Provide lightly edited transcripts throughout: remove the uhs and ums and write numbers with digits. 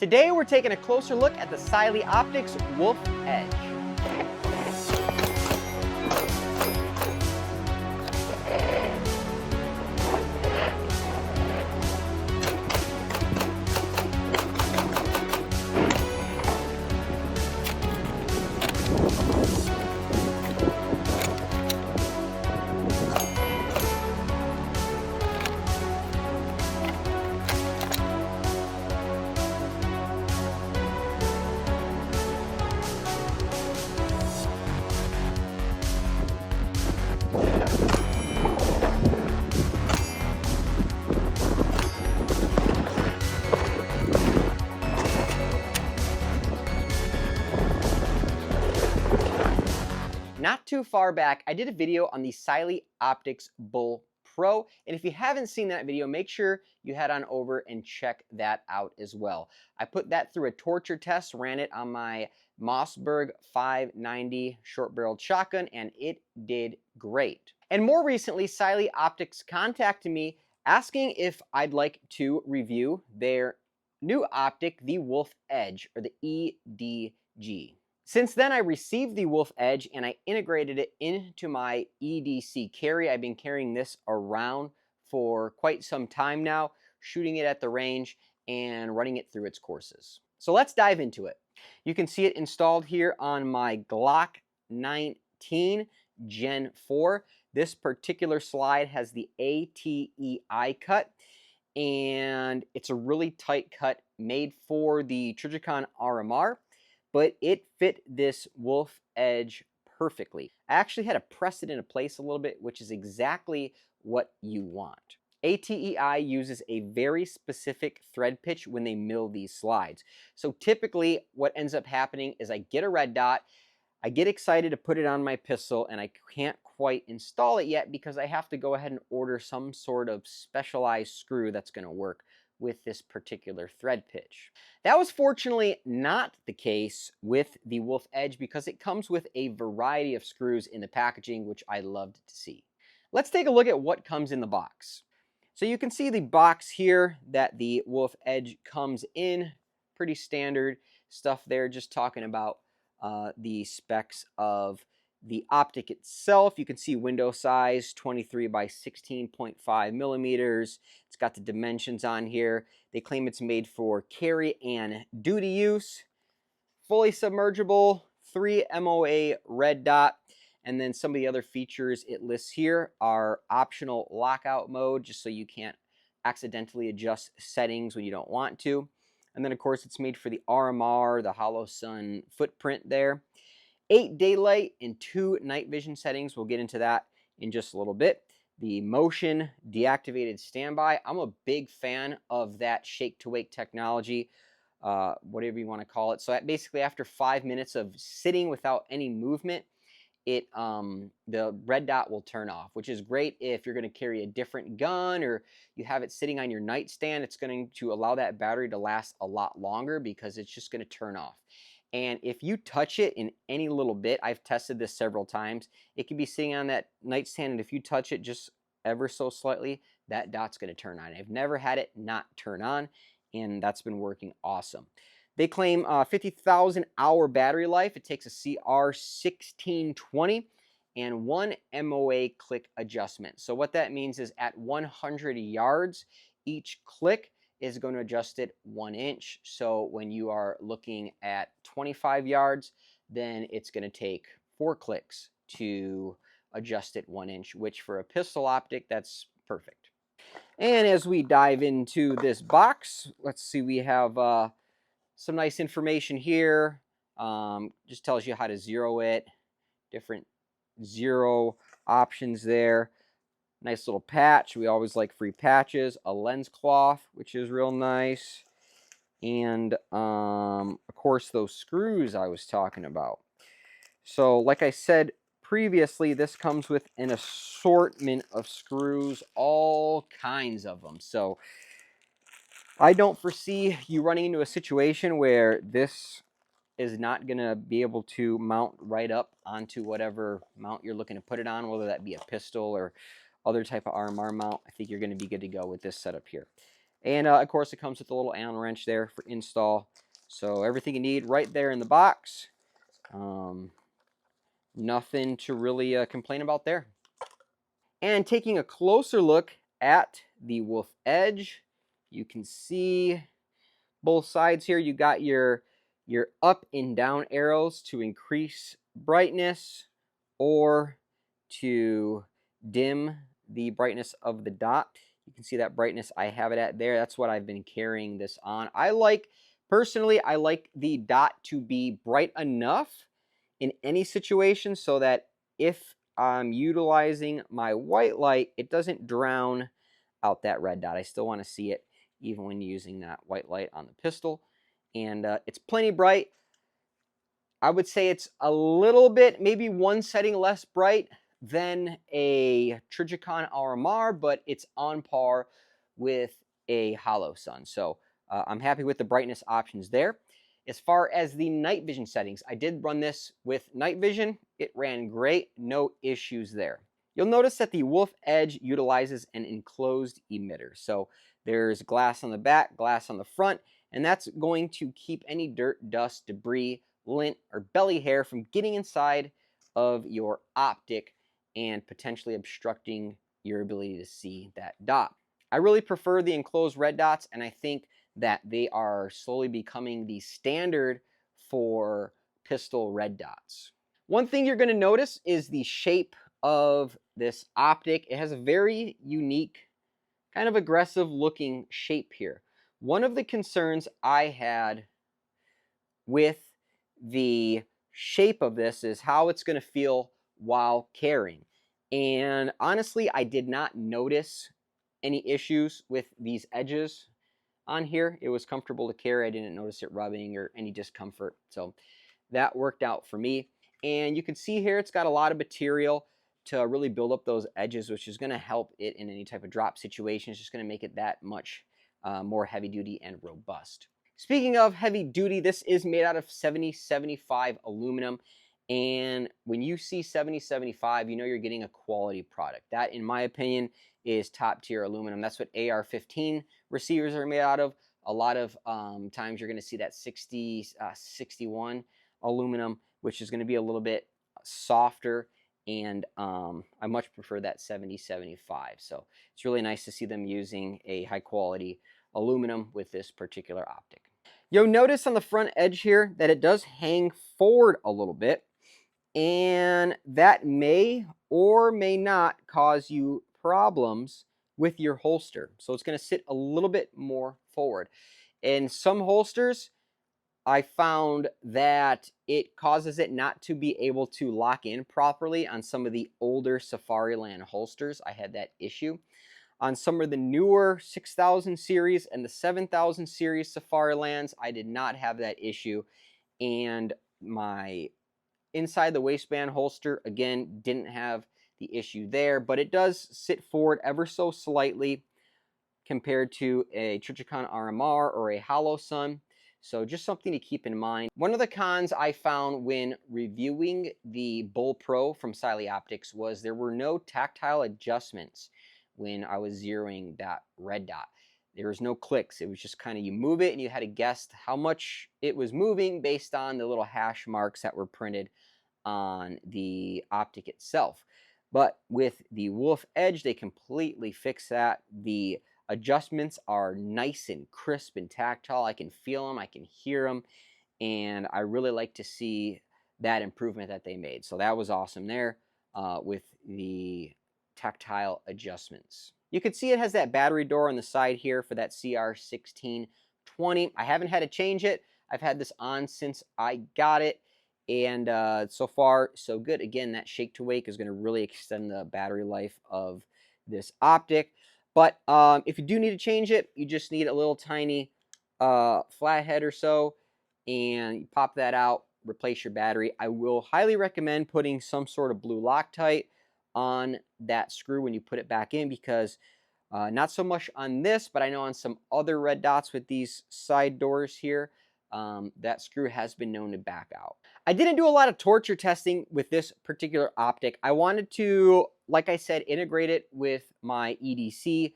Today we're taking a closer look at the Cyelee Optics Wolf Edge. Not too far back, I did a video on the Cyelee Optics Bull Pro, and if you haven't seen that video, make sure you head on over and check that out as well. I put that through a torture test, ran it on my Mossberg 590 short-barreled shotgun, and it did great. And more recently, Cyelee Optics contacted me asking if I'd like to review their new optic, the Wolf Edge, or the EDG. Since then, I received the Wolf Edge and I integrated it into my EDC carry. I've been carrying this around for quite some time now, shooting it at the range and running it through its courses. So let's dive into it. You can see it installed here on my Glock 19 Gen 4. This particular slide has the ATEI cut, and it's a really tight cut made for the Trijicon RMR. But it fit this Wolf Edge perfectly. I actually had to press it into place a little bit, which is exactly what you want. ATEI uses a very specific thread pitch when they mill these slides. So typically what ends up happening is I get a red dot, I get excited to put it on my pistol, and I can't quite install it yet because I have to go ahead and order some sort of specialized screw that's going to work with this particular thread pitch. That was fortunately not the case with the Wolf Edge because it comes with a variety of screws in the packaging, which I loved to see. Let's take a look at what comes in the box. So you can see the box here that the Wolf Edge comes in. Pretty standard stuff there, just talking about the specs of the optic itself. You can see window size 23 by 16.5 millimeters. It's got the dimensions on here. They claim it's made for carry and duty use. Fully submergible, 3 MOA red dot. And then some of the other features it lists here are optional lockout mode, just so you can't accidentally adjust settings when you don't want to. And then of course it's made for the RMR, the hollow sun footprint there. 8 daylight and 2 night vision settings. We'll get into that in just a little bit. The motion deactivated standby. I'm a big fan of that shake to wake technology, whatever you want to call it. So that basically after 5 minutes of sitting without any movement, the red dot will turn off, which is great if you're going to carry a different gun or you have it sitting on your nightstand. It's going to allow that battery to last a lot longer because it's just going to turn off. And if you touch it in any little bit, I've tested this several times, it can be sitting on that nightstand, and if you touch it just ever so slightly, that dot's going to turn on. I've never had it not turn on, and that's been working awesome. They claim 50,000 hour battery life. It takes a CR1620 and 1 MOA click adjustment. So what that means is at 100 yards, each click is going to adjust it 1 inch. So when you are looking at 25 yards, then it's going to take 4 clicks to adjust it 1 inch, which for a pistol optic, that's perfect. And as we dive into this box, let's see, we have some nice information here. Just tells you how to zero it, different zero options there. Nice little patch. We always like free patches. A lens cloth, which is real nice. And, of course, those screws I was talking about. So, like I said previously, this comes with an assortment of screws, all kinds of them. So, I don't foresee you running into a situation where this is not going to be able to mount right up onto whatever mount you're looking to put it on, whether that be a pistol or other type of RMR mount. I think you're going to be good to go with this setup here. And of course, it comes with a little Allen wrench there for install. So everything you need right there in the box. Nothing to really complain about there. And taking a closer look at the Wolf Edge, you can see both sides here. You got your up and down arrows to increase brightness or to dim the brightness of the dot. You can see that brightness I have it at there. That's what I've been carrying this on. Personally, I like the dot to be bright enough in any situation so that if I'm utilizing my white light, it doesn't drown out that red dot. I still want to see it even when using that white light on the pistol. And it's plenty bright. I would say it's a little bit, maybe one setting less bright than a Trijicon RMR, but it's on par with a Holosun. So I'm happy with the brightness options there. As far as the night vision settings, I did run this with night vision. It ran great, no issues there. You'll notice that the Wolf Edge utilizes an enclosed emitter. So there's glass on the back, glass on the front, and that's going to keep any dirt, dust, debris, lint, or belly hair from getting inside of your optic and potentially obstructing your ability to see that dot. I really prefer the enclosed red dots, and I think that they are slowly becoming the standard for pistol red dots. One thing you're going to notice is the shape of this optic. It has a very unique, kind of aggressive looking shape here. One of the concerns I had with the shape of this is how it's going to feel while carrying. And honestly, I did not notice any issues with these edges on here. It was comfortable to carry. I didn't notice it rubbing or any discomfort. So that worked out for me. And you can see here it's got a lot of material to really build up those edges, which is going to help it in any type of drop situation. It's just going to make it that much more heavy duty and robust. Speaking of heavy duty, this is made out of 7075 aluminum. And when you see 7075, you know you're getting a quality product. That, in my opinion, is top tier aluminum. That's what AR-15 receivers are made out of. A lot of times you're going to see that 61 aluminum, which is going to be a little bit softer. And I much prefer that 7075. So it's really nice to see them using a high quality aluminum with this particular optic. You'll notice on the front edge here that it does hang forward a little bit, and that may or may not cause you problems with your holster. So it's going to sit a little bit more forward. In some holsters, I found that it causes it not to be able to lock in properly on some of the older Safariland holsters. I had that issue. On some of the newer 6000 series and the 7000 series Safarilands, I did not have that issue. And my inside the waistband holster, again, didn't have the issue there, but it does sit forward ever so slightly compared to a Trijicon RMR or a Holosun. So just something to keep in mind. One of the cons I found when reviewing the Bull Pro from Cyelee Optics was there were no tactile adjustments when I was zeroing that red dot. There was no clicks. It was just kind of you move it and you had to guess how much it was moving based on the little hash marks that were printed on the optic itself. But with the Wolf Edge, they completely fixed that. The adjustments are nice and crisp and tactile. I can feel them, I can hear them, and I really like to see that improvement that they made. So that was awesome there with the tactile adjustments. You can see it has that battery door on the side here for that CR1620. I haven't had to change it. I've had this on since I got it, and so far so good. Again, that shake to wake is going to really extend the battery life of this optic. But if you do need to change it, you just need a little tiny flathead or so, and you pop that out, replace your battery. I will highly recommend putting some sort of blue Loctite on that screw when you put it back in, because not so much on this, but I know on some other red dots with these side doors here, that screw has been known to back out. I didn't do a lot of torture testing with this particular optic. I wanted to, like I said, integrate it with my EDC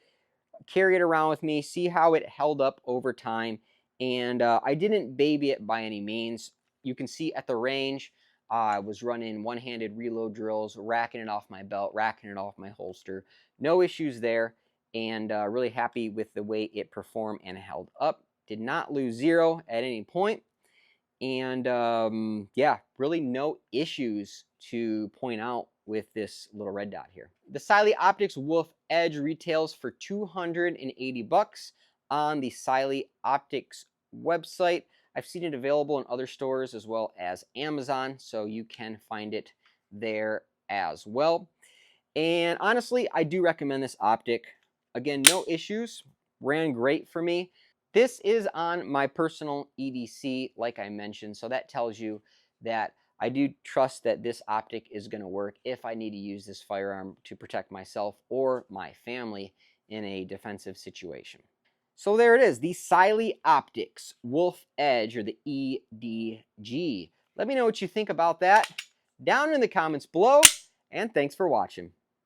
carry it around with me, see how it held up over time. And I didn't baby it by any means. You can see at the range, I was running one-handed reload drills, racking it off my belt, racking it off my holster. No issues there, and really happy with the way it performed and held up. Did not lose zero at any point. And yeah, really no issues to point out with this little red dot here. The Cyelee Optics Wolf Edge retails for $280 on the Cyelee Optics website. I've seen it available in other stores as well as Amazon, so you can find it there as well. And honestly, I do recommend this optic. Again, no issues, ran great for me. This is on my personal EDC, like I mentioned, so that tells you that I do trust that this optic is going to work if I need to use this firearm to protect myself or my family in a defensive situation. So there it is, the Cyelee Optics Wolf Edge, or the EDG. Let me know what you think about that down in the comments below, and thanks for watching.